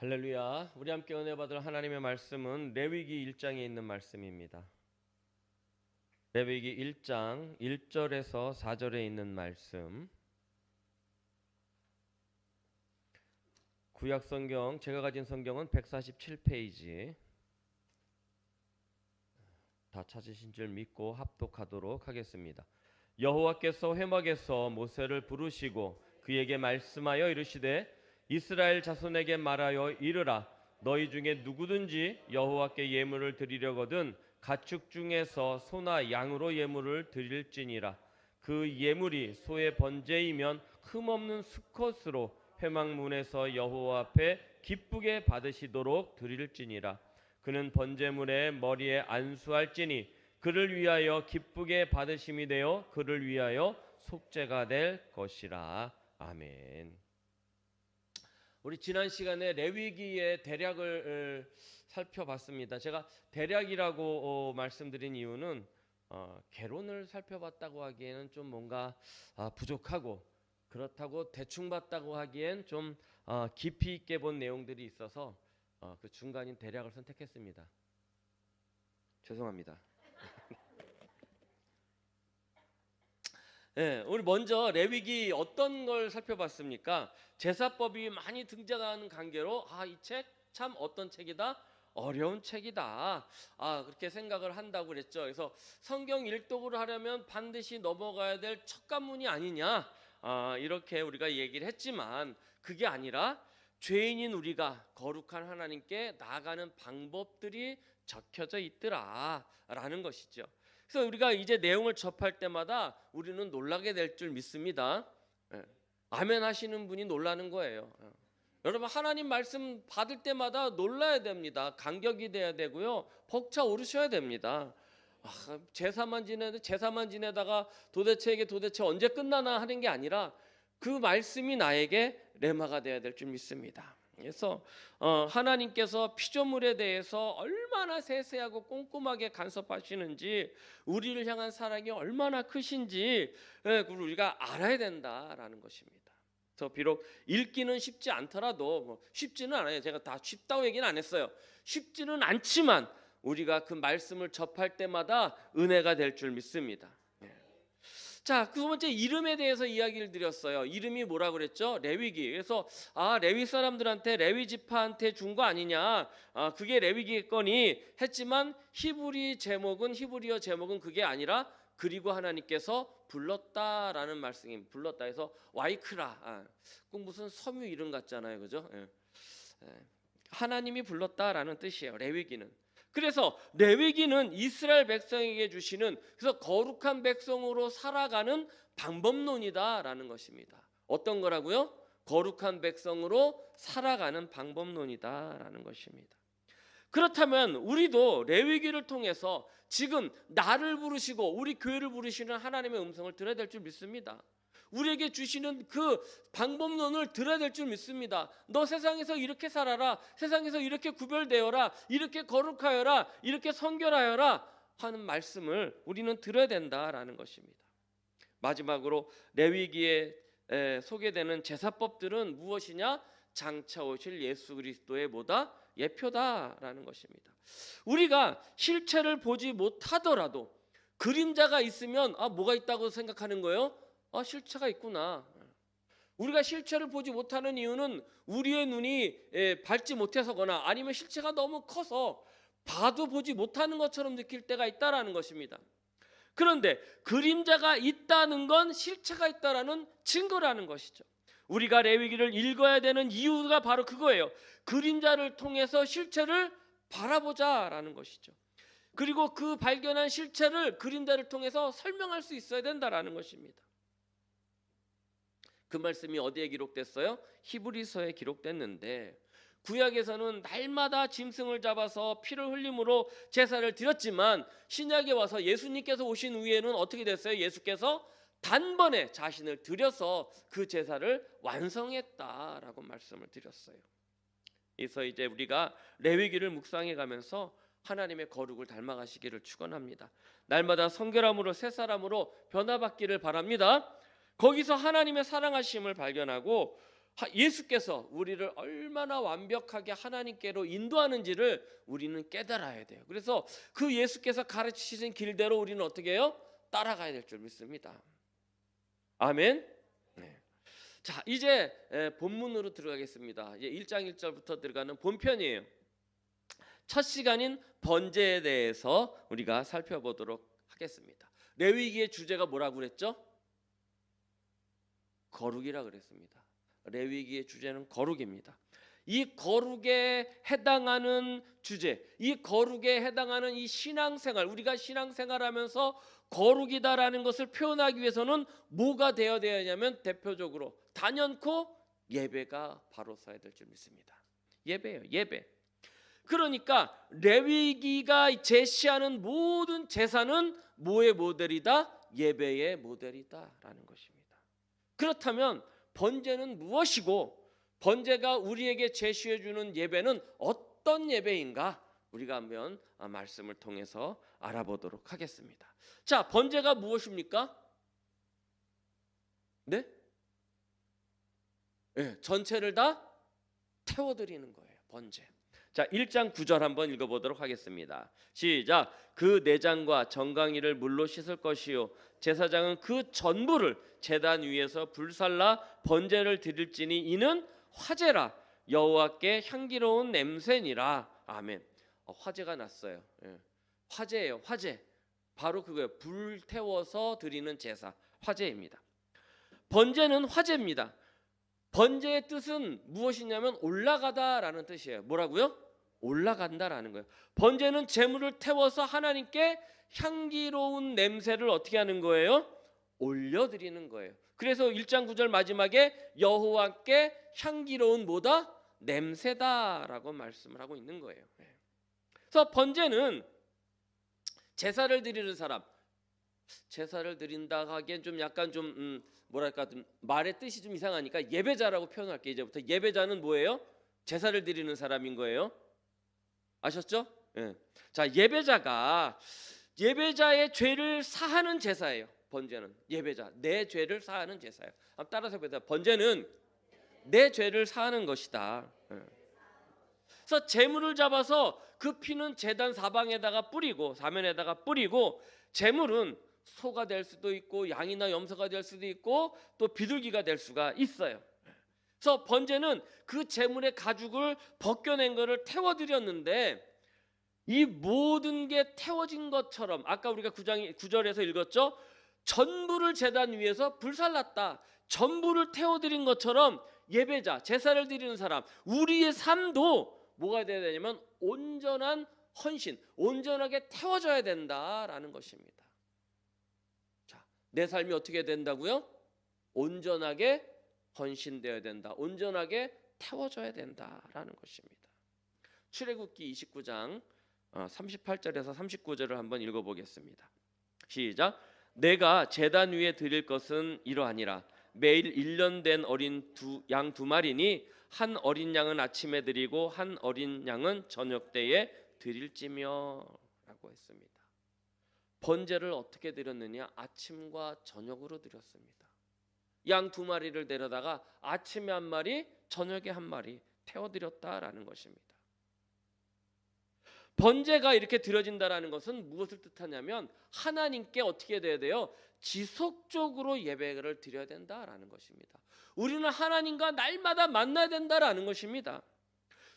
할렐루야. 우리 함께 은혜 받을 하나님의 말씀은 레위기 1장에 있는 말씀입니다. 레위기 1장 1절에서 4절에 있는 말씀. 구약 성경, 제가 가진 성경은 147페이지. 다 찾으신 줄 믿고 합독하도록 하겠습니다. 여호와께서 회막에서 모세를 부르시고 그에게 말씀하여 이르시되 이스라엘 자손에게 말하여 이르라. 너희 중에 누구든지 여호와께 예물을 드리려거든 가축 중에서 소나 양으로 예물을 드릴지니라. 그 예물이 소의 번제이면 흠없는 수컷으로 회막문에서 여호와 앞에 기쁘게 받으시도록 드릴지니라. 그는 번제물의 머리에 안수할지니 그를 위하여 기쁘게 받으심이 되어 그를 위하여 속죄가 될 것이라. 아멘. 우리 지난 시간에 레위기의 대략을 살펴봤습니다. 제가 대략이라고 말씀드린 이유는 개론을 살펴봤다고 하기에는 좀 뭔가 부족하고, 그렇다고 대충 봤다고 하기엔 좀 깊이 있게 본 내용들이 있어서 그 중간인 대략을 선택했습니다. 죄송합니다. 네, 우리 먼저 레위기 어떤 걸 살펴봤습니까? 제사법이 많이 등장하는 관계로 이 책 참 어떤 책이다? 어려운 책이다. 그렇게 생각을 한다고 그랬죠. 그래서 성경 일독을 하려면 반드시 넘어가야 될 첫 관문이 아니냐, 이렇게 우리가 얘기를 했지만 그게 아니라 죄인인 우리가 거룩한 하나님께 나아가는 방법들이 적혀져 있더라라는 것이죠. 그래서 우리가 이제 내용을 접할 때마다 우리는 놀라게 될 줄 믿습니다. 아멘 하시는 분이 놀라는 거예요. 여러분, 하나님 말씀 받을 때마다 놀라야 됩니다. 감격이 돼야 되고요, 벅차 오르셔야 됩니다. 제사만 지내다가 도대체 이게 언제 끝나나 하는 게 아니라 그 말씀이 나에게 레마가 돼야 될 줄 믿습니다. 그래서 하나님께서 피조물에 대해서 얼마나 세세하고 꼼꼼하게 간섭하시는지, 우리를 향한 사랑이 얼마나 크신지 그걸 우리가 알아야 된다라는 것입니다. 그래서 비록 읽기는 쉽지 않더라도, 쉽지는 않아요. 제가 다 쉽다고 얘기는 안 했어요. 쉽지는 않지만 우리가 그 말씀을 접할 때마다 은혜가 될 줄 믿습니다. 자, 두 번째, 이름에 대해서 이야기를 드렸어요. 이름이 뭐라 그랬죠? 레위기. 그래서 레위 사람들한테, 레위 지파한테 준 거 아니냐, 그게 레위기겠거니 했지만 히브리어 제목은 그게 아니라 그리고 하나님께서 불렀다라는 말씀입니다. 불렀다 해서 와이크라, 그 무슨 섬유 이름 같잖아요, 그죠? 하나님이 불렀다라는 뜻이에요, 레위기는. 그래서 레위기는 이스라엘 백성에게 주시는, 그래서 거룩한 백성으로 살아가는 방법론이다라는 것입니다. 어떤 거라고요? 거룩한 백성으로 살아가는 방법론이다라는 것입니다. 그렇다면 우리도 레위기를 통해서 지금 나를 부르시고 우리 교회를 부르시는 하나님의 음성을 들어야 될 줄 믿습니다. 우리에게 주시는 그 방법론을 들어야 될 줄 믿습니다. 너 세상에서 이렇게 살아라, 세상에서 이렇게 구별되어라, 이렇게 거룩하여라, 이렇게 성결하여라 하는 말씀을 우리는 들어야 된다라는 것입니다. 마지막으로 레위기에 소개되는 제사법들은 무엇이냐? 장차 오실 예수 그리스도의 뭐다? 예표다라는 것입니다. 우리가 실체를 보지 못하더라도 그림자가 있으면 뭐가 있다고 생각하는 거예요? 실체가 있구나. 우리가 실체를 보지 못하는 이유는 우리의 눈이 밝지 못해서거나 아니면 실체가 너무 커서 봐도 보지 못하는 것처럼 느낄 때가 있다라는 것입니다. 그런데 그림자가 있다는 건 실체가 있다라는 증거라는 것이죠. 우리가 레위기를 읽어야 되는 이유가 바로 그거예요. 그림자를 통해서 실체를 바라보자라는 것이죠. 그리고 그 발견한 실체를 그림자를 통해서 설명할 수 있어야 된다라는 것입니다. 그 말씀이 어디에 기록됐어요? 히브리서에 기록됐는데, 구약에서는 날마다 짐승을 잡아서 피를 흘림으로 제사를 드렸지만 신약에 와서 예수님께서 오신 후에는 어떻게 됐어요? 예수께서 단번에 자신을 드려서 그 제사를 완성했다라고 말씀을 드렸어요. 그래서 이제 우리가 레위기를 묵상해 가면서 하나님의 거룩을 닮아가시기를 축원합니다. 날마다 성결함으로 새 사람으로 변화받기를 바랍니다. 거기서 하나님의 사랑하심을 발견하고 예수께서 우리를 얼마나 완벽하게 하나님께로 인도하는지를 우리는 깨달아야 돼요. 그래서 그 예수께서 가르치신 길대로 우리는 어떻게 해요? 따라가야 될 줄 믿습니다. 아멘. 네. 자, 이제 본문으로 들어가겠습니다. 이제 1장 1절부터 들어가는 본편이에요. 첫 시간인 번제에 대해서 우리가 살펴보도록 하겠습니다. 레위기의 주제가 뭐라고 그랬죠? 거룩이라 그랬습니다. 레위기의 주제는 거룩입니다. 이 거룩에 해당하는 주제, 이 거룩에 해당하는 이 신앙생활, 우리가 신앙생활하면서 거룩이다라는 것을 표현하기 위해서는 뭐가 되어야 되냐면 대표적으로 단연코 예배가 바로 서야 될 줄 믿습니다. 예배예요, 예배. 그러니까 레위기가 제시하는 모든 제사는 뭐의 모델이다? 예배의 모델이다라는 것입니다. 그렇다면 번제는 무엇이고 번제가 우리에게 제시해 주는 예배는 어떤 예배인가? 우리가 한번 말씀을 통해서 알아보도록 하겠습니다. 자, 번제가 무엇입니까? 네? 네, 전체를 다 태워드리는 거예요. 번제. 자, 1장 9절 한번 읽어보도록 하겠습니다. 시작. 그 내장과 정강이를 물로 씻을 것이요 제사장은 그 전부를 제단 위에서 불살라 번제를 드릴지니 이는 화제라 여호와께 향기로운 냄새니라. 아멘. 화제가 났어요. 예. 화제예요. 화제. 바로 그거예요. 불 태워서 드리는 제사. 화제입니다. 번제는 화제입니다. 번제의 뜻은 무엇이냐면 올라가다라는 뜻이에요. 뭐라고요? 올라간다라는 거예요. 번제는 제물을 태워서 하나님께 향기로운 냄새를 어떻게 하는 거예요? 올려드리는 거예요. 그래서 1장 9절 마지막에 여호와께 향기로운 뭐다? 냄새다라고 말씀을 하고 있는 거예요. 그래서 번제는 제사를 드리는 사람, 제사를 드린다 하기엔 좀 약간 좀 뭐랄까 좀 말의 뜻이 좀 이상하니까 예배자라고 표현할게요. 이제부터 예배자는 뭐예요? 제사를 드리는 사람인 거예요. 아셨죠? 예. 자, 예배자의 죄를 사하는 제사예요. 번제는 예배자 내 죄를 사하는 제사예요. 한번 따라서 해보세요. 번제는 내 죄를 사하는 것이다. 예. 그래서 제물을 잡아서 그 피는 제단 사방에다가 뿌리고 사면에다가 뿌리고 제물은 소가 될 수도 있고 양이나 염소가 될 수도 있고 또 비둘기가 될 수가 있어요. 그래서 번제는 그 제물의 가죽을 벗겨낸 것을 태워드렸는데 이 모든 게 태워진 것처럼 아까 우리가 9절에서 읽었죠. 전부를 제단 위에서 불살랐다. 전부를 태워드린 것처럼 예배자, 제사를 드리는 사람, 우리의 삶도 뭐가 되어야 되냐면 온전한 헌신, 온전하게 태워져야 된다라는 것입니다. 자, 내 삶이 어떻게 된다고요? 온전하게 헌신되어야 된다. 온전하게 태워져야 된다라는 것입니다. 출애굽기 29장 38절에서 39절을 한번 읽어보겠습니다. 시작. 내가 제단 위에 드릴 것은 이러하니라. 매일 1년 된 어린 양 두 마리니 한 어린 양은 아침에 드리고 한 어린 양은 저녁 때에 드릴지며 라고 했습니다. 번제를 어떻게 드렸느냐? 아침과 저녁으로 드렸습니다. 양 두 마리를 데려다가 아침에 한 마리, 저녁에 한 마리 태워드렸다라는 것입니다. 번제가 이렇게 드려진다라는 것은 무엇을 뜻하냐면 하나님께 어떻게 돼야 돼요? 지속적으로 예배를 드려야 된다라는 것입니다. 우리는 하나님과 날마다 만나야 된다라는 것입니다.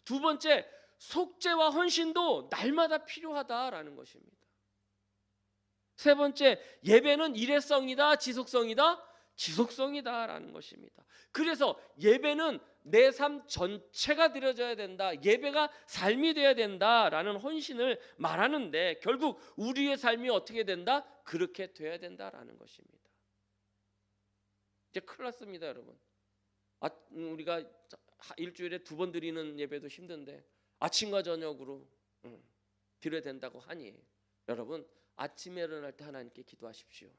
두 번째, 속죄와 헌신도 날마다 필요하다라는 것입니다. 세 번째, 예배는 일회성이다, 지속성이다? 지속성이다라는 것입니다. 그래서 예배는 내 삶 전체가 드려져야 된다. 예배가 삶이 되어야 된다라는 헌신을 말하는데 결국 우리의 삶이 어떻게 된다? 그렇게 돼야 된다라는 것입니다. 이제 큰일 났습니다, 여러분. 우리가 일주일에 2번 드리는 예배도 힘든데 아침과 저녁으로 드려야 된다고 하니 여러분 아침에 일어날 때 하나님께 기도하십시오.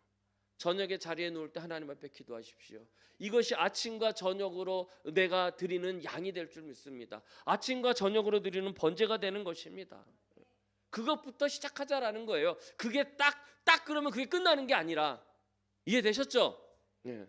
저녁에 자리에 누울 때 하나님 앞에 기도하십시오. 이것이 아침과 저녁으로 내가 드리는 양이 될 줄 믿습니다. 아침과 저녁으로 드리는 번제가 되는 것입니다. 그것부터 시작하자라는 거예요. 그게 딱 그러면 그게 끝나는 게 아니라 이해되셨죠? 네.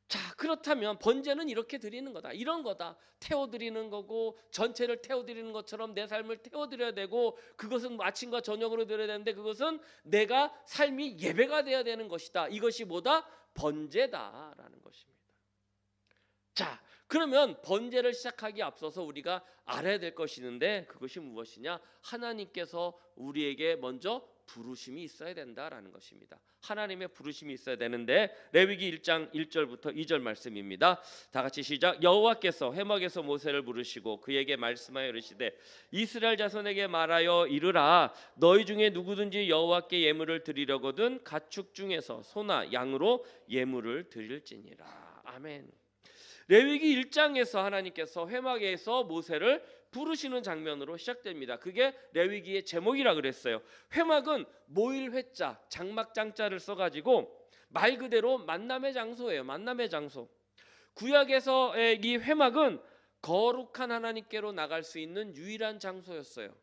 자, 그렇다면 번제는 이렇게 드리는 거다. 이런 거다. 태워드리는 거고 전체를 태워드리는 것처럼 내 삶을 태워드려야 되고 그것은 아침과 저녁으로 드려야 되는데 그것은 내가 삶이 예배가 돼야 되는 것이다. 이것이 뭐다? 번제다라는 것입니다. 자, 그러면 번제를 시작하기에 앞서서 우리가 알아야 될 것이 있는데 그것이 무엇이냐? 하나님께서 우리에게 먼저 부르심이 있어야 된다라는 것입니다. 하나님의 부르심이 있어야 되는데 레위기 1장 1절부터 2절 말씀입니다. 다 같이 시작. 여호와께서 회막에서 모세를 부르시고 그에게 말씀하여 이르시되 이스라엘 자손에게 말하여 이르라 너희 중에 누구든지 여호와께 예물을 드리려거든 가축 중에서 소나 양으로 예물을 드릴지니라. 아멘. 레위기 1장에서 하나님께서 회막에서 모세를 부르시는 장면으로 시작됩니다. 그게 레위기의 제목이라 그랬어요. 회막은 모일 회자, 장막 장자를 써가지고 말 그대로 만남의 장소예요. 만남의 장소. 구약에서의 이 회막은 거룩한 하나님께로 나갈 수 있는 유일한 장소였어요.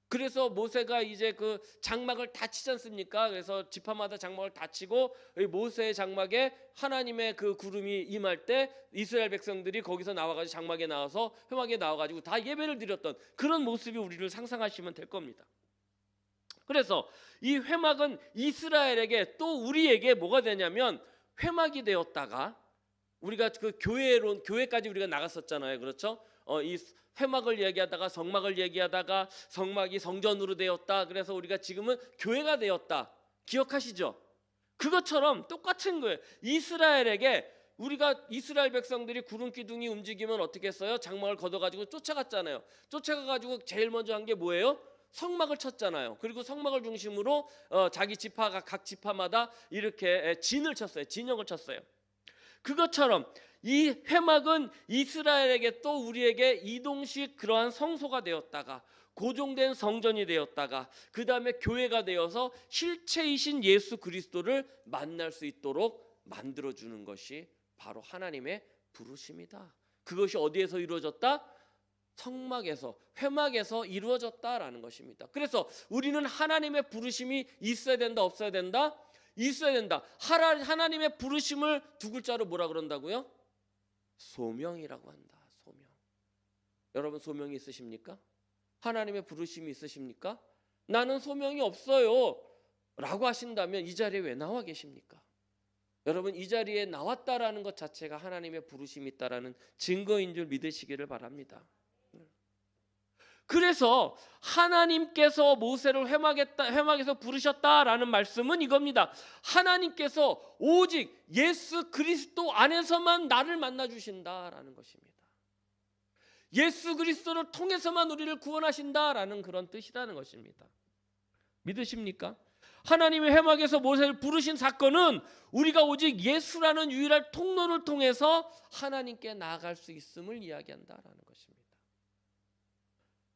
그래서 모세가 이제 그 장막을 다 치지 않습니까? 그래서 지파마다 장막을 다 치고 모세의 장막에 하나님의 그 구름이 임할 때 이스라엘 백성들이 거기서 나와가지고 장막에 나와서 회막에 나와가지고 다 예배를 드렸던 그런 모습이 우리를 상상하시면 될 겁니다. 그래서 이 회막은 이스라엘에게 또 우리에게 뭐가 되냐면 회막이 되었다가 우리가 그 교회까지 우리가 나갔었잖아요. 그렇죠? 이 회막을 얘기하다가 성막을 얘기하다가 성막이 성전으로 되었다. 그래서 우리가 지금은 교회가 되었다. 기억하시죠? 그것처럼 똑같은 거예요. 이스라엘에게 우리가 이스라엘 백성들이 구름 기둥이 움직이면 어떻게 했어요? 장막을 걷어가지고 쫓아갔잖아요. 쫓아가가지고 제일 먼저 한 게 뭐예요? 성막을 쳤잖아요. 그리고 성막을 중심으로 자기 지파가 각 지파마다 이렇게 진을 쳤어요. 진영을 쳤어요. 그것처럼 이 회막은 이스라엘에게 또 우리에게 이동식 그러한 성소가 되었다가 고정된 성전이 되었다가 그 다음에 교회가 되어서 실체이신 예수 그리스도를 만날 수 있도록 만들어주는 것이 바로 하나님의 부르심이다. 그것이 어디에서 이루어졌다? 성막에서 회막에서 이루어졌다라는 것입니다. 그래서 우리는 하나님의 부르심이 있어야 된다 없어야 된다? 있어야 된다. 하나님의 부르심을 두 글자로 뭐라 그런다고요? 소명이라고 한다. 소명. 여러분 소명이 있으십니까? 하나님의 부르심이 있으십니까? 나는 소명이 없어요 라고 하신다면 이 자리에 왜 나와 계십니까? 여러분 이 자리에 나왔다라는 것 자체가 하나님의 부르심이 있다라는 증거인 줄 믿으시기를 바랍니다. 그래서 하나님께서 모세를 회막에서 부르셨다라는 말씀은 이겁니다. 하나님께서 오직 예수 그리스도 안에서만 나를 만나 주신다라는 것입니다. 예수 그리스도를 통해서만 우리를 구원하신다라는 그런 뜻이라는 것입니다. 믿으십니까? 하나님의 회막에서 모세를 부르신 사건은 우리가 오직 예수라는 유일한 통로를 통해서 하나님께 나아갈 수 있음을 이야기한다라는 것입니다.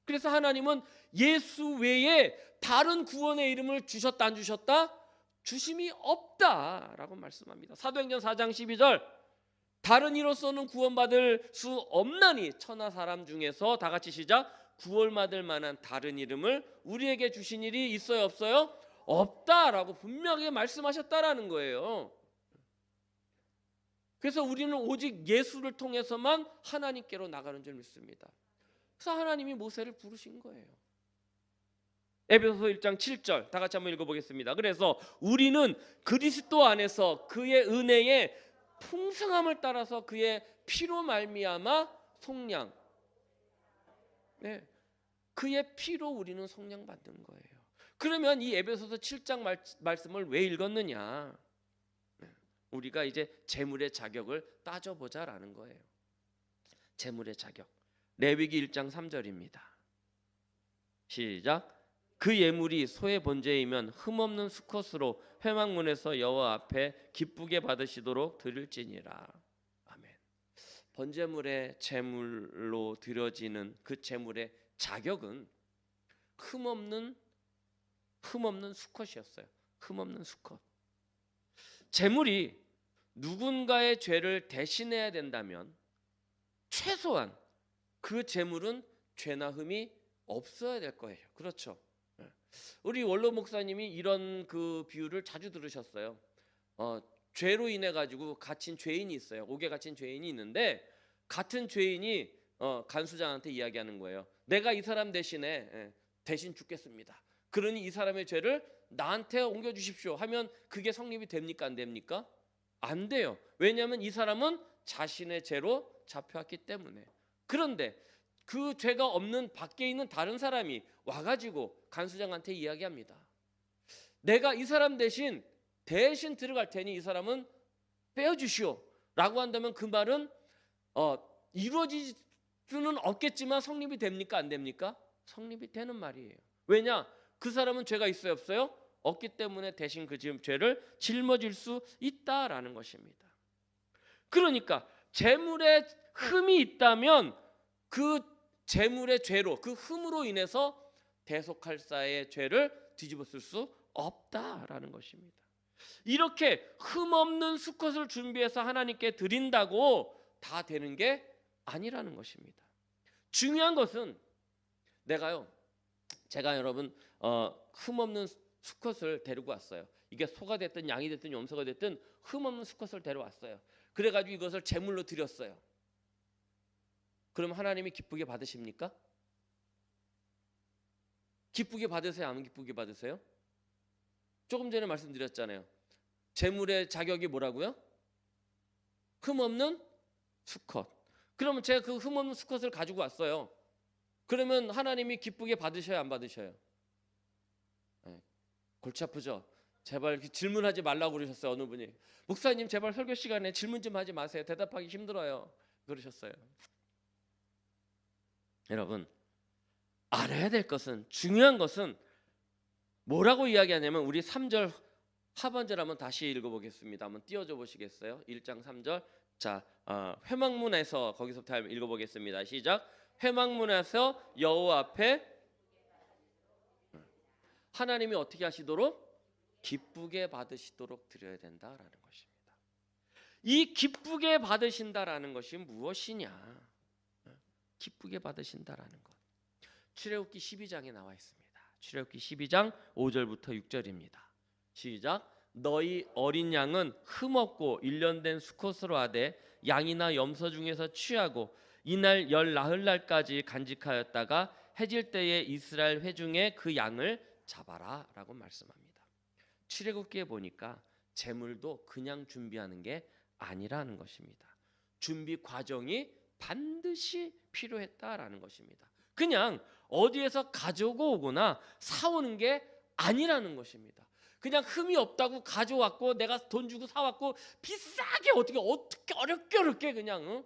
그래서 하나님은 예수 외에 다른 구원의 이름을 주셨다 안 주셨다? 주심이 없다라고 말씀합니다. 사도행전 4장 12절 다른 이로서는 구원받을 수 없나니 천하 사람 중에서 다 같이 시작 구원받을 만한 다른 이름을 우리에게 주신 일이 있어요 없어요? 없다라고 분명하게 말씀하셨다라는 거예요. 그래서 우리는 오직 예수를 통해서만 하나님께로 나가는 줄 믿습니다. 그래서 하나님이 모세를 부르신 거예요. 에베소서 1장 7절 다 같이 한번 읽어보겠습니다. 그래서 우리는 그리스도 안에서 그의 은혜의 풍성함을 따라서 그의 피로 말미암아 속량 그의 피로 우리는 속량 받는 거예요. 그러면 이 에베소서 7장 말씀을 왜 읽었느냐? 우리가 이제 재물의 자격을 따져보자라는 거예요. 재물의 자격. 레위기 1장 3절입니다. 시작. 그 예물이 소의 번제이면 흠없는 수컷으로 회막문에서 여호와 앞에 기쁘게 받으시도록 드릴지니라. 아멘. 번제물의 제물로 드려지는 그 제물의 자격은 흠없는 수컷이었어요. 흠없는 수컷. 제물이 누군가의 죄를 대신해야 된다면 최소한 그 제물은 죄나 흠이 없어야 될 거예요. 그렇죠? 우리 원로 목사님이 이런 그 비유를 자주 들으셨어요. 죄로 인해 가지고 갇힌 죄인이 있어요. 옥에 갇힌 죄인이 있는데 같은 죄인이 간수장한테 이야기하는 거예요. 내가 이 사람 대신에 대신 죽겠습니다. 그러니 이 사람의 죄를 나한테 옮겨 주십시오 하면 그게 성립이 됩니까 안 됩니까? 안 돼요. 왜냐하면 이 사람은 자신의 죄로 잡혀왔기 때문에. 그런데 그 죄가 없는 밖에 있는 다른 사람이 와가지고 간수장한테 이야기합니다. 내가 이 사람 대신 들어갈 테니 이 사람은 빼어주시오 라고 한다면 그 말은 이루어질 수는 없겠지만 성립이 됩니까 안 됩니까? 성립이 되는 말이에요. 왜냐? 그 사람은 죄가 있어요 없어요? 없기 때문에 대신 그 죄를 짊어질 수 있다라는 것입니다. 그러니까 재물에 흠이 있다면 그 재물의 죄로 그 흠으로 인해서 대속할사의 죄를 뒤집어쓸 수 없다라는 것입니다. 이렇게 흠 없는 수컷을 준비해서 하나님께 드린다고 다 되는 게 아니라는 것입니다. 중요한 것은 제가 여러분 흠 없는 수컷을 데리고 왔어요. 이게 소가 됐든 양이 됐든 염소가 됐든 흠 없는 수컷을 데려왔어요. 그래가지고 이것을 제물로 드렸어요. 그럼 하나님이 기쁘게 받으십니까? 기쁘게 받으세요? 안 기쁘게 받으세요? 조금 전에 말씀드렸잖아요. 제물의 자격이 뭐라고요? 흠 없는 수컷. 그러면 제가 그 흠 없는 수컷을 가지고 왔어요. 그러면 하나님이 기쁘게 받으셔요? 안 받으셔요? 네. 골치 아프죠? 제발 질문하지 말라고 그러셨어요. 어느 분이. 목사님 제발 설교 시간에 질문 좀 하지 마세요. 대답하기 힘들어요. 그러셨어요. 여러분 알아야 될 것은, 중요한 것은 뭐라고 이야기하냐면 우리 3절 하반절 한번 다시 읽어보겠습니다. 한번 띄워줘 보시겠어요? 1장 3절. 자, 회막문에서 거기서부터 읽어보겠습니다. 시작. 회막문에서 여호와 앞에 하나님이 어떻게 하시도록? 기쁘게 받으시도록 드려야 된다라는 것입니다. 이 기쁘게 받으신다라는 것이 무엇이냐? 기쁘게 받으신다라는 것. 출애굽기 12장에 나와 있습니다. 출애굽기 12장 5절부터 6절입니다. 시작. 너희 어린 양은 흠없고 일련된 수컷으로 하되 양이나 염소 중에서 취하고 이날 열 나흘날까지 간직하였다가 해질 때에 이스라엘 회중에 그 양을 잡아라 라고 말씀합니다. 출애굽기에 보니까 제물도 그냥 준비하는 게 아니라는 것입니다. 준비 과정이 반드시 필요했다라는 것입니다. 그냥 어디에서 가져오고 오거나 사오는 게 아니라는 것입니다. 그냥 흠이 없다고 가져왔고 내가 돈 주고 사왔고 비싸게 어떻게 어렵게 그냥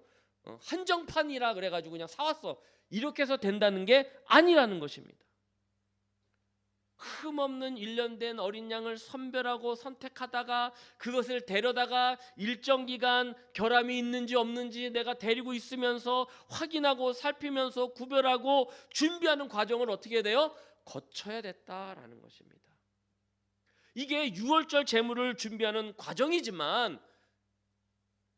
한정판이라 그래가지고 그냥 사왔어. 이렇게 해서 된다는 게 아니라는 것입니다. 흠없는 일련된 어린 양을 선별하고 선택하다가 그것을 데려다가 일정 기간 결함이 있는지 없는지 내가 데리고 있으면서 확인하고 살피면서 구별하고 준비하는 과정을 어떻게 해야 돼요? 거쳐야 됐다라는 것입니다. 이게 유월절 제물을 준비하는 과정이지만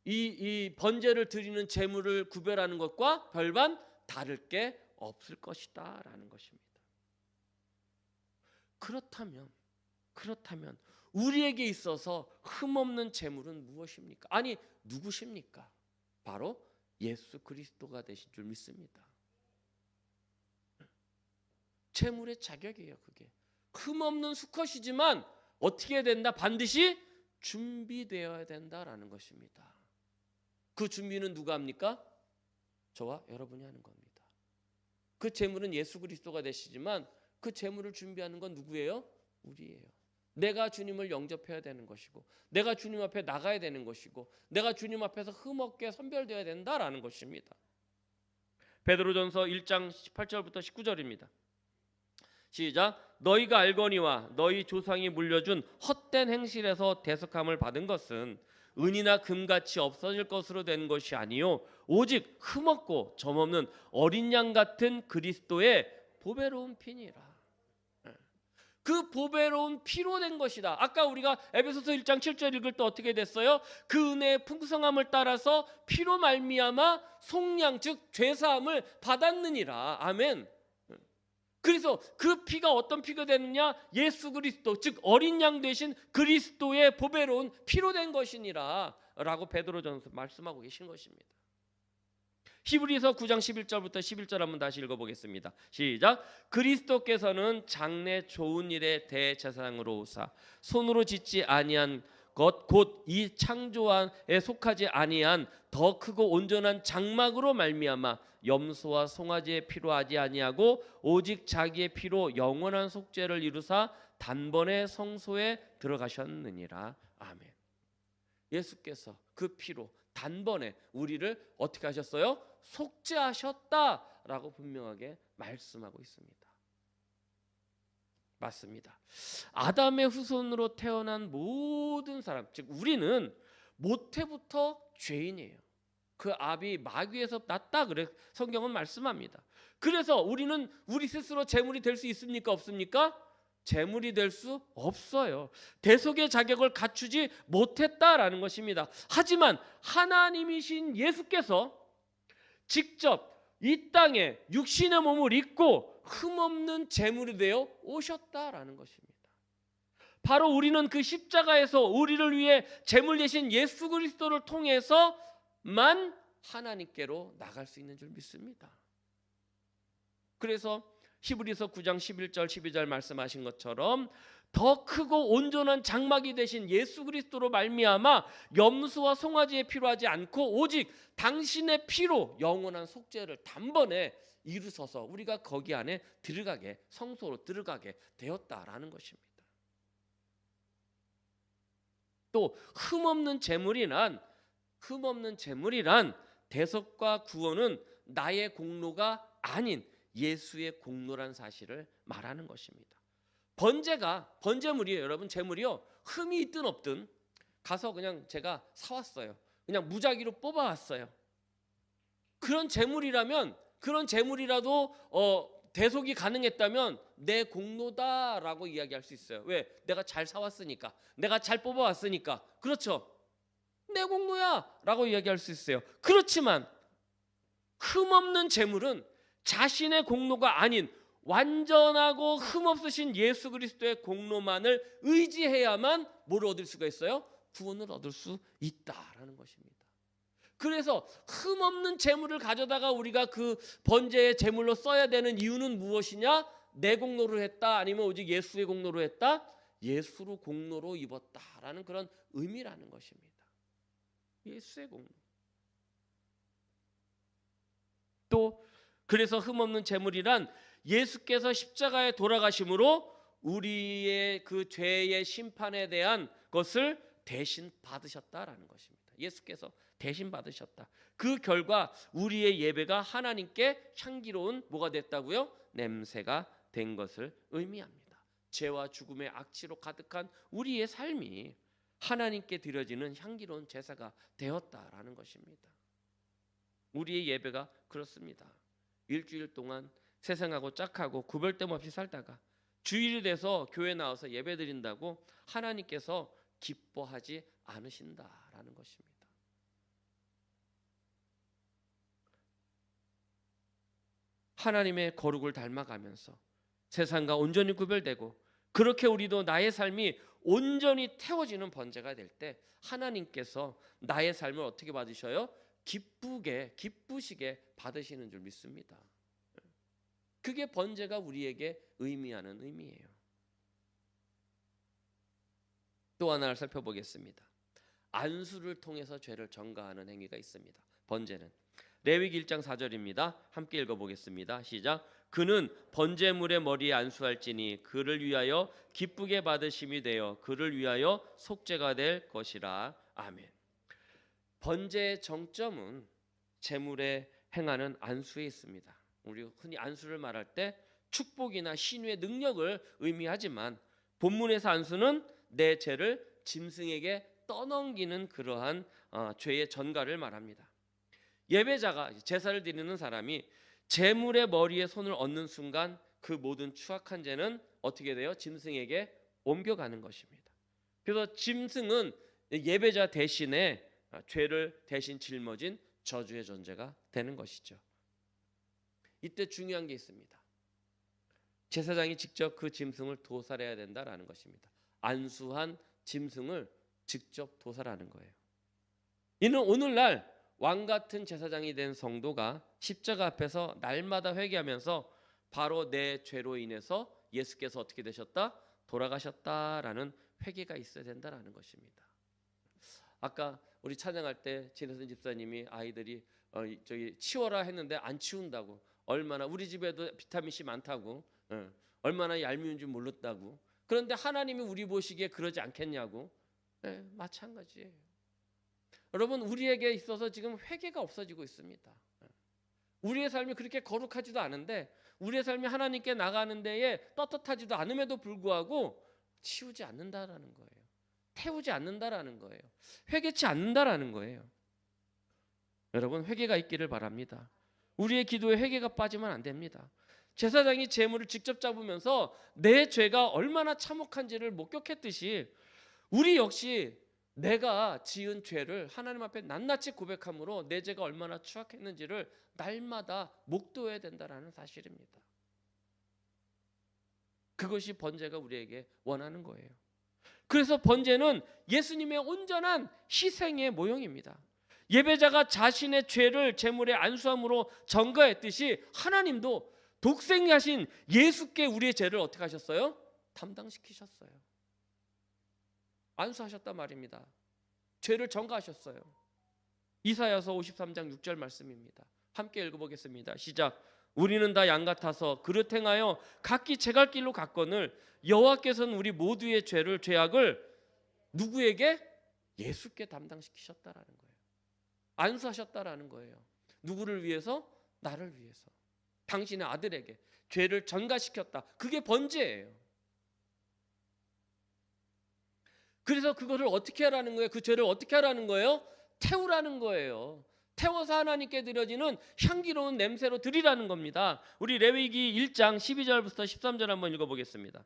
이 번제를 드리는 제물을 구별하는 것과 별반 다를 게 없을 것이다라는 것입니다. 그렇다면 우리에게 있어서 흠없는 제물은 무엇입니까? 아니 누구십니까? 바로 예수 그리스도가 되신 줄 믿습니다. 제물의 자격이에요. 그게 흠없는 수컷이지만 어떻게 해야 된다? 반드시 준비되어야 된다라는 것입니다. 그 준비는 누가 합니까? 저와 여러분이 하는 겁니다. 그 제물은 예수 그리스도가 되시지만 그 제물을 준비하는 건 누구예요? 우리예요. 내가 주님을 영접해야 되는 것이고 내가 주님 앞에 나가야 되는 것이고 내가 주님 앞에서 흠없게 선별되어야 된다라는 것입니다. 베드로전서 1장 18절부터 19절입니다. 시작. 너희가 알거니와 너희 조상이 물려준 헛된 행실에서 대속함을 받은 것은 은이나 금같이 없어질 것으로 된 것이 아니요 오직 흠없고 점없는 어린 양 같은 그리스도의 보배로운 피니라. 그 보배로운 피로 된 것이다. 아까 우리가 에베소서 1장 7절 읽을 때 어떻게 됐어요? 그 은혜의 풍성함을 따라서 피로 말미암아 속량 즉 죄사함을 받았느니라. 아멘. 그래서 그 피가 어떤 피가 되느냐? 예수 그리스도, 즉 어린 양 되신 그리스도의 보배로운 피로 된 것이니라 라고 베드로전서 말씀하고 계신 것입니다. 히브리서 9장 11절부터 11절 한번 다시 읽어보겠습니다. 시작. 그리스도께서는 장래 좋은 일의 대제사장으로 오사 손으로 짓지 아니한 것 곧 이 창조에 속하지 아니한 더 크고 온전한 장막으로 말미암아 염소와 송아지의 피로 하지 아니하고 오직 자기의 피로 영원한 속죄를 이루사 단번에 성소에 들어가셨느니라. 아멘. 예수께서 그 피로 단번에 우리를 어떻게 하셨어요? 속죄하셨다라고 분명하게 말씀하고 있습니다. 맞습니다. 아담의 후손으로 태어난 모든 사람, 즉 우리는 모태부터 죄인이에요. 그 아비 마귀에서 났다 그래 성경은 말씀합니다. 그래서 우리는 우리 스스로 제물이 될 수 있습니까? 없습니까? 제물이 될 수 없어요. 대속의 자격을 갖추지 못했다라는 것입니다. 하지만 하나님이신 예수께서 직접 이 땅에 육신의 몸을 입고 흠없는 제물이 되어 오셨다라는 것입니다. 바로 우리는 그 십자가에서 우리를 위해 제물 되신 예수 그리스도를 통해서만 하나님께로 나갈 수 있는 줄 믿습니다. 그래서 히브리서 9장 11절 12절 말씀하신 것처럼 더 크고 온전한 장막이 되신 예수 그리스도로 말미암아 염소와 송아지의 피로 하지 않고 오직 당신의 피로 영원한 속죄를 단번에 이루셔서 우리가 거기 안에 들어가게, 성소로 들어가게 되었다라는 것입니다. 또 흠없는 제물이란 대속과 구원은 나의 공로가 아닌 예수의 공로란 사실을 말하는 것입니다. 번제물이에요. 여러분, 제물이요. 흠이 있든 없든 가서 그냥 제가 사왔어요. 그냥 무작위로 뽑아왔어요. 그런 제물이라도 대속이 가능했다면 내 공로다라고 이야기할 수 있어요. 왜? 내가 잘 사왔으니까, 내가 잘 뽑아왔으니까. 그렇죠? 내 공로야 라고 이야기할 수 있어요. 그렇지만 흠없는 제물은 자신의 공로가 아닌 완전하고 흠없으신 예수 그리스도의 공로만을 의지해야만 뭘 얻을 수가 있어요? 구원을 얻을 수 있다라는 것입니다. 그래서 흠없는 제물을 가져다가 우리가 그 번제의 제물로 써야 되는 이유는 무엇이냐? 내 공로로 했다 아니면 오직 예수의 공로로 했다? 예수로 공로로 입었다라는 그런 의미라는 것입니다. 예수의 공로. 또 그래서 흠없는 제물이란 예수께서 십자가에 돌아가심으로 우리의 그 죄의 심판에 대한 것을 대신 받으셨다라는 것입니다. 예수께서 대신 받으셨다. 그 결과 우리의 예배가 하나님께 향기로운 뭐가 됐다고요? 냄새가 된 것을 의미합니다. 죄와 죽음의 악취로 가득한 우리의 삶이 하나님께 드려지는 향기로운 제사가 되었다라는 것입니다. 우리의 예배가 그렇습니다. 일주일 동안 세상하고 짝하고 구별됨 없이 살다가 주일이 돼서 교회 나와서 예배 드린다고 하나님께서 기뻐하지 않으신다라는 것입니다. 하나님의 거룩을 닮아가면서 세상과 온전히 구별되고 그렇게 우리도 나의 삶이 온전히 태워지는 번제가 될 때 하나님께서 나의 삶을 어떻게 받으셔요? 기쁘시게 받으시는 줄 믿습니다. 그게 번제가 우리에게 의미하는 의미예요. 또 하나를 살펴보겠습니다. 안수를 통해서 죄를 전가하는 행위가 있습니다. 번제는 레위기 1장 4절입니다. 함께 읽어보겠습니다. 시작. 그는 번제물의 머리에 안수할지니 그를 위하여 기쁘게 받으심이 되어 그를 위하여 속죄가 될 것이라. 아멘. 번제의 정점은 제물에 행하는 안수에 있습니다. 우리 흔히 안수를 말할 때 축복이나 신유의 능력을 의미하지만 본문에서 안수는 내 죄를 짐승에게 떠넘기는 그러한 죄의 전가를 말합니다. 예배자가 제사를 드리는 사람이 제물의 머리에 손을 얹는 순간 그 모든 추악한 죄는 어떻게 돼요? 짐승에게 옮겨가는 것입니다. 그래서 짐승은 예배자 대신에 죄를 대신 짊어진 저주의 존재가 되는 것이죠. 이때 중요한 게 있습니다. 제사장이 직접 그 짐승을 도살해야 된다라는 것입니다. 안수한 짐승을 직접 도살하는 거예요. 이는 오늘날 왕 같은 제사장이 된 성도가 십자가 앞에서 날마다 회개하면서 바로 내 죄로 인해서 예수께서 어떻게 되셨다? 돌아가셨다라는 회개가 있어야 된다라는 것입니다. 아까 우리 찬양할 때 진혜선 집사님이 아이들이 저기 치워라 했는데 안 치운다고, 얼마나 우리 집에도 비타민 C 많다고, 얼마나 얄미운 줄 몰랐다고. 그런데 하나님이 우리 보시기에 그러지 않겠냐고. 마찬가지예요. 여러분, 우리에게 있어서 지금 회개가 없어지고 있습니다. 우리의 삶이 그렇게 거룩하지도 않은데, 우리의 삶이 하나님께 나가는 데에 떳떳하지도 않음에도 불구하고 치우지 않는다라는 거예요. 태우지 않는다라는 거예요. 회개치 않는다라는 거예요. 여러분, 회개가 있기를 바랍니다. 우리의 기도에 회개가 빠지면 안 됩니다. 제사장이 제물을 직접 잡으면서 내 죄가 얼마나 참혹한지를 목격했듯이 우리 역시 내가 지은 죄를 하나님 앞에 낱낱이 고백함으로 내 죄가 얼마나 추악했는지를 날마다 목도해야 된다는 사실입니다. 그것이 번제가 우리에게 원하는 거예요. 그래서 번제는 예수님의 온전한 희생의 모형입니다. 예배자가 자신의 죄를 제물의 안수함으로 전가했듯이 하나님도 독생하신 예수께 우리의 죄를 어떻게 하셨어요? 담당시키셨어요. 안수하셨단 말입니다. 죄를 전가하셨어요. 이사야서 53장 6절 말씀입니다. 함께 읽어보겠습니다. 시작. 우리는 다 양 같아서 그릇 행하여 각기 제갈 길로 갔거늘 여호와께서는 우리 모두의 죄악을 누구에게? 예수께 담당시키셨다라는 거예요. 안수하셨다라는 거예요. 누구를 위해서? 나를 위해서. 당신의 아들에게 죄를 전가시켰다. 그게 번제예요. 그래서 그거를 어떻게 하라는 거예요? 그 죄를 어떻게 하라는 거예요? 태우라는 거예요. 태워서 하나님께 드려지는 향기로운 냄새로 드리라는 겁니다. 우리 레위기 1장 12절부터 13절 한번 읽어보겠습니다.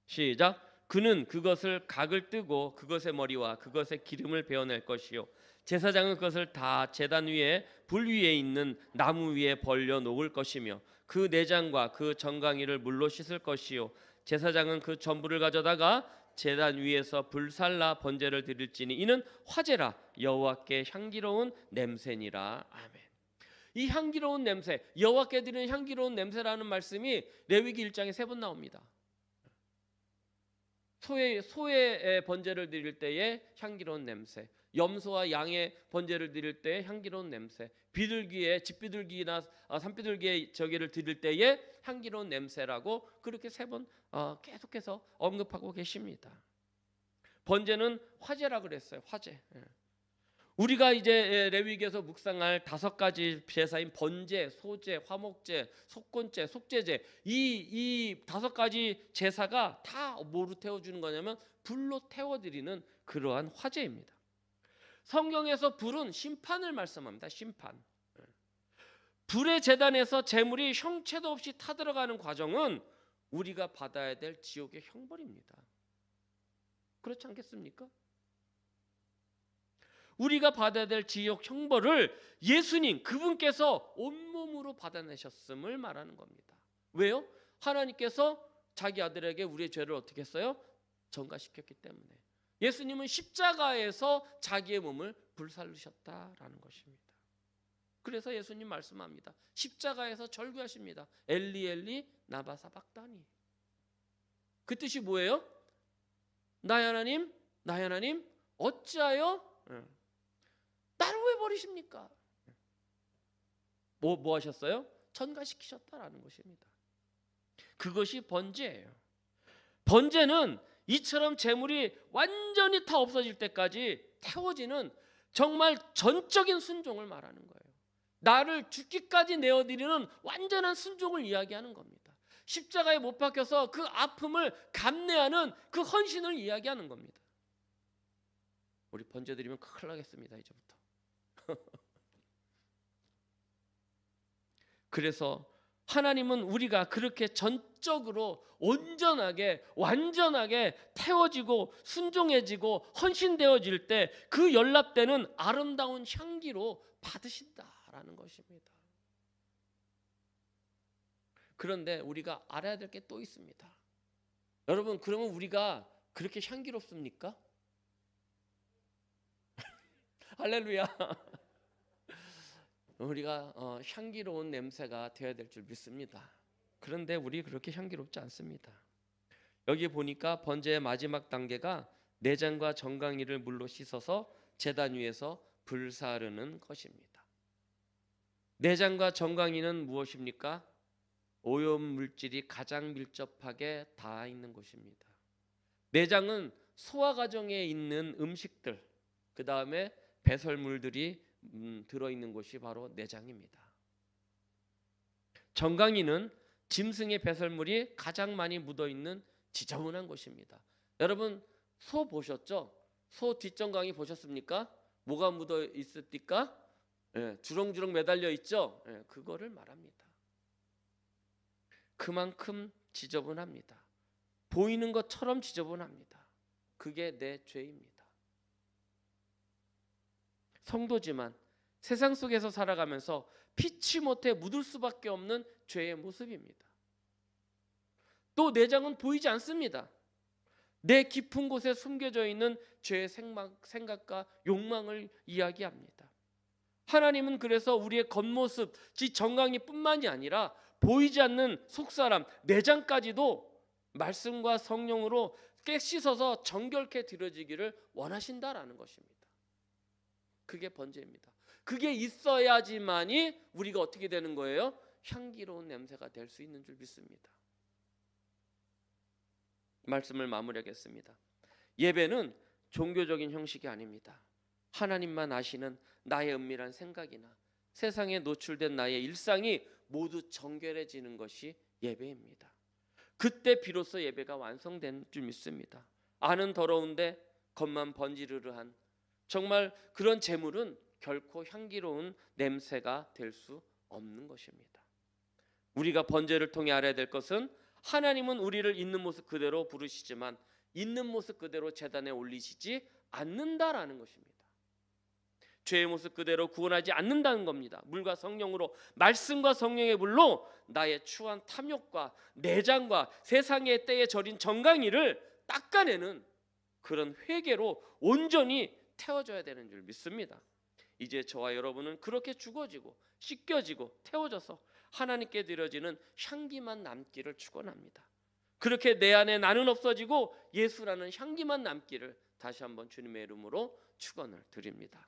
시작. 그는 그것을 각을 뜨고 그것의 머리와 그것의 기름을 베어낼 것이요 제사장은 그것을 다 제단 위에 불 위에 있는 나무 위에 벌려 놓을 것이며 그 내장과 그 정강이를 물로 씻을 것이요 제사장은 그 전부를 가져다가 제단 위에서 불살라 번제를 드릴지니 이는 화제라 여호와께 향기로운 냄새니라. 아멘. 이 향기로운 냄새, 여호와께 드리는 향기로운 냄새라는 말씀이 레위기 1장에 3번 나옵니다. 소의 번제를 드릴 때에 향기로운 냄새, 염소와 양의 번제를 드릴 때에 향기로운 냄새, 비둘기의 집비둘기나 산비둘기의 저기를 드릴 때에 향기로운 냄새라고 그렇게 3번 계속해서 언급하고 계십니다. 번제는 화제라 그랬어요. 화제. 우리가 이제 레위기에서 묵상할 5가지 제사인 번제, 소제, 화목제, 속건제, 속죄제, 이 5가지 제사가 다 뭐로 태워주는 거냐면 불로 태워드리는 그러한 화제입니다. 성경에서 불은 심판을 말씀합니다. 심판. 불의 제단에서 제물이 형체도 없이 타들어가는 과정은 우리가 받아야 될 지옥의 형벌입니다. 그렇지 않겠습니까? 우리가 받아야 될 지옥 형벌을 예수님 그분께서 온몸으로 받아내셨음을 말하는 겁니다. 왜요? 하나님께서 자기 아들에게 우리의 죄를 어떻게 했어요? 전가시켰기 때문에. 예수님은 십자가에서 자기의 몸을 불살르셨다라는 것입니다. 그래서 예수님 말씀합니다. 십자가에서 절규하십니다. 엘리 엘리 나바 사박다니. 그 뜻이 뭐예요? 나의 하나님, 나의 하나님 어찌하여 나를 왜 버리십니까? 뭐 하셨어요? 전가시키셨다라는 것입니다. 그것이 번제예요. 번제는 이처럼 제물이 완전히 다 없어질 때까지 태워지는 정말 전적인 순종을 말하는 거예요. 나를 죽기까지 내어드리는 완전한 순종을 이야기하는 겁니다. 십자가에 못 박혀서 그 아픔을 감내하는 그 헌신을 이야기하는 겁니다. 우리 번제 드리면 큰일 나겠습니다. 이제부터. 그래서 하나님은 우리가 그렇게 전적으로 온전하게 완전하게 태워지고 순종해지고 헌신되어질 때 그 연락되는 아름다운 향기로 받으신다라는 것입니다. 그런데 우리가 알아야 될 게 또 있습니다. 여러분, 그러면 우리가 그렇게 향기롭습니까? 할렐루야. 우리가 향기로운 냄새가 되어야 될 줄 믿습니다. 그런데 우리 그렇게 향기롭지 않습니다. 여기 보니까 번제의 마지막 단계가 내장과 정강이를 물로 씻어서 제단 위에서 불사르는 것입니다. 내장과 정강이는 무엇입니까? 오염 물질이 가장 밀접하게 닿아 있는 곳입니다. 내장은 소화 과정에 있는 음식들, 그 다음에 배설물들이 들어있는 곳이 바로 내장입니다. 정강이는 짐승의 배설물이 가장 많이 묻어있는 지저분한 곳입니다. 여러분, 소 보셨죠? 소 뒷정강이 보셨습니까? 뭐가 묻어 있습니까? 주렁주렁 매달려 있죠? 그거를 말합니다. 그만큼 지저분합니다. 보이는 것처럼 지저분합니다. 그게 내 죄입니다. 성도지만 세상 속에서 살아가면서 피치 못해 묻을 수밖에 없는 죄의 모습입니다. 또 내장은 보이지 않습니다. 내 깊은 곳에 숨겨져 있는 죄의 생각과 욕망을 이야기합니다. 하나님은 그래서 우리의 겉모습, 즉 정강이뿐만이 아니라 보이지 않는 속사람, 내장까지도 말씀과 성령으로 깨 씻어서 정결케 드려지기를 원하신다라는 것입니다. 그게 번제입니다. 그게 있어야지만이 우리가 어떻게 되는 거예요? 향기로운 냄새가 될 수 있는 줄 믿습니다. 말씀을 마무리하겠습니다. 예배는 종교적인 형식이 아닙니다. 하나님만 아시는 나의 은밀한 생각이나 세상에 노출된 나의 일상이 모두 정결해지는 것이 예배입니다. 그때 비로소 예배가 완성된 줄 믿습니다. 안은 더러운데 겉만 번지르르한 정말 그런 제물은 결코 향기로운 냄새가 될 수 없는 것입니다. 우리가 번제를 통해 알아야 될 것은 하나님은 우리를 있는 모습 그대로 부르시지만 있는 모습 그대로 제단에 올리시지 않는다라는 것입니다. 죄의 모습 그대로 구원하지 않는다는 겁니다. 물과 성령으로, 말씀과 성령의 물로 나의 추한 탐욕과 내장과 세상의 때에 절인 정강이를 닦아내는 그런 회개로 온전히 태워져야 되는 줄 믿습니다. 이제 저와 여러분은 그렇게 죽어지고 씻겨지고 태워져서 하나님께 드려지는 향기만 남기를 축원합니다. 그렇게 내 안에 나는 없어지고 예수라는 향기만 남기를 다시 한번 주님의 이름으로 축원을 드립니다.